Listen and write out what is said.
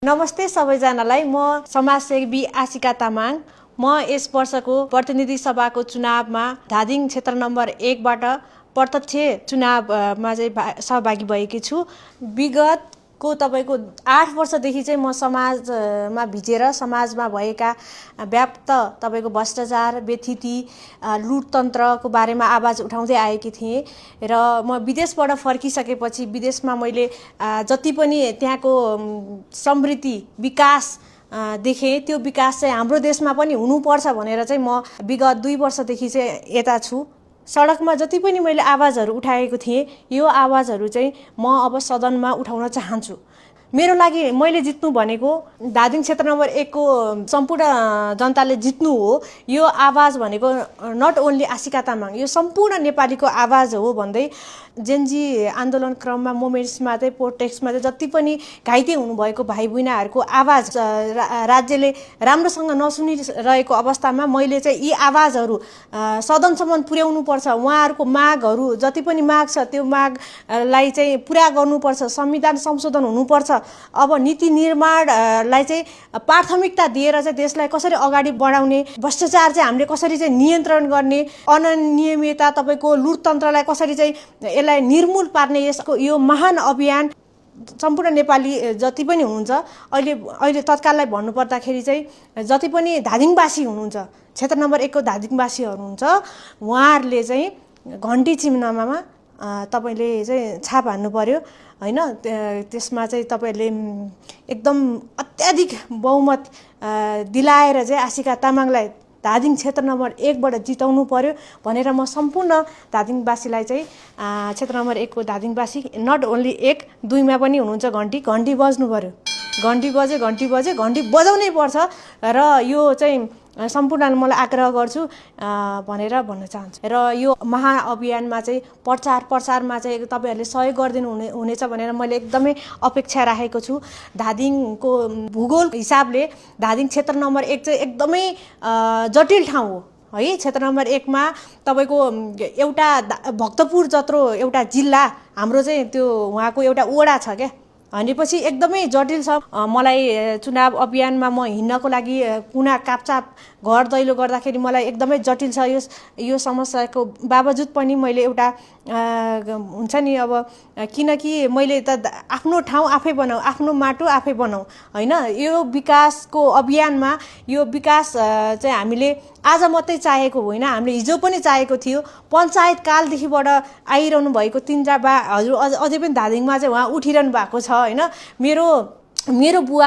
नमस्ते सबैजनालाई। म समाजसेवी आशिका तामाङ। म यस वर्षको प्रतिनिधि सभाको चुनावमा धादिङ क्षेत्र नम्बर 1 बाट प्रत्यक्ष चुनावमा चाहिँ सहभागी भएकी छु। विगतको तपाईको 8 वर्षदेखि चाहिँ म समाजमा भिजेर समाजमा भएका व्याप्त तपाईको भ्रष्टाचार, व्यथिति, लुटतन्त्रको बारेमा आवाज उठाउँदै आएकी थिएँ र म विदेशबाट फर्किसकेपछि विदेशमा मैले जति पनि त्यहाँको समृद्धि विकास देखेँ, त्यो विकास चाहिँ हाम्रो देशमा पनि हुनुपर्छ भनेर चाहिँ म विगत 2 वर्षदेखि चाहिँ यता छु। सडकमा जति पनि मैले आवाजहरू उठाएको थिएँ, यो आवाजहरू चाहिँ म अब सदनमा उठाउन चाहन्छु। मेरो लागि मैले जित्नु भनेको धादिङ क्षेत्र नम्बर 1 को सम्पूर्ण जनताले जित्नु हो। यो आवाज भनेको नट ओन्ली आशिका तामाङ, यो सम्पूर्ण नेपालीको आवाज हो भन्दै जेनजी आन्दोलन क्रममा मोमेन्ट्समा चाहिँ प्रोटेक्समा चाहिँ जति पनि घाइते हुनुभएको भाइ बहिनीहरूको आवाज राज्यले राम्रोसँग नसुनिरहेको अवस्थामा मैले चाहिँ यी आवाजहरू सदनसम्म पुर्याउनु पर्छ। उहाँहरूको मागहरू जति पनि माग छ त्यो मागलाई चाहिँ पुरा गर्नुपर्छ। संविधान संशोधन हुनुपर्छ। अब नीति निर्माणलाई चाहिँ प्राथमिकता दिएर चाहिँ देशलाई कसरी अगाडि बढाउने, भ्रष्टाचार चाहिँ हामीले कसरी चाहिँ नियन्त्रण गर्ने, अनियमितता तपाईको लुटतन्त्रलाई कसरी चाहिँ यसलाई निर्मूल पार्ने, यसको यो महान अभियान सम्पूर्ण नेपाली जति पनि हुनुहुन्छ अहिले तत्काललाई भन्नुपर्दाखेरि चाहिँ जति पनि धादिङवासी हुनुहुन्छ, क्षेत्र नम्बर 1 को धादिङवासीहरू हुनुहुन्छ, उहाँहरूले चाहिँ घन्टी चिम्नामा तपाईले चाहिँ छाप हान्नु पर्यो हैन। त्यसमा चाहिँ तपाईले एकदम अत्याधिक बहुमत दिलाएर चाहिँ आशिका तामाङलाई धादिङ क्षेत्र नम्बर 1 बाट जिताउनु पर्यो भनेर म सम्पूर्ण धादिङवासीलाई चाहिँ क्षेत्र नम्बर 1 को धादिङवासी नट ओन्ली 1, 2 मा पनि हुनुहुन्छ, घन्टी बज्नु पर्यो। घन्टी बजे घन्टी बजाउनै पर्छ र यो चाहिँ सम्पूर्ण मलाई आग्रह गर्छु भनेर भन्न चाहन्छु। र यो महाअभियानमा चाहिँ प्रचारमा चाहिँ तपाईहरुले सहयोग गरिदिनु हुनेछ भनेर मैले एकदमै अपेक्षा राखेको छु। धादिङको भूगोल हिसाबले धादिङ क्षेत्र नम्बर 1 चाहिँ एकदमै जटिल ठाउँ हो है। क्षेत्र नम्बर 1 मा तपाईको एउटा भक्तपुर जत्रो एउटा जिल्ला हाम्रो चाहिँ त्यो उहाँको एउटा वडा छ क्या, भनेपछि एकदमै जटिल छ। मलाई चुनाव अभियानमा म हिँड्नको लागि कुना कापचाप घर दैलो गर्दाखेरि मलाई एकदमै जटिल छ। यो समस्याको बावजुद पनि मैले एउटा हुन्छ नि, अब किनकि मैले त आफ्नो ठाउँ आफै बनाऊ, आफ्नो माटो आफै बनाऊ हैन। यो विकासको अभियानमा यो विकास चाहिँ हामीले आज मात्रै चाहेको होइन, हामीले हिजो पनि चाहेको थियो। पञ्चायत कालदेखिबाट आइरहनु भएको तिनजा बा हजुर अझै पनि धादिङमा चाहिँ उहाँ उठिरहनु भएको छ हैन। मेरो बुवा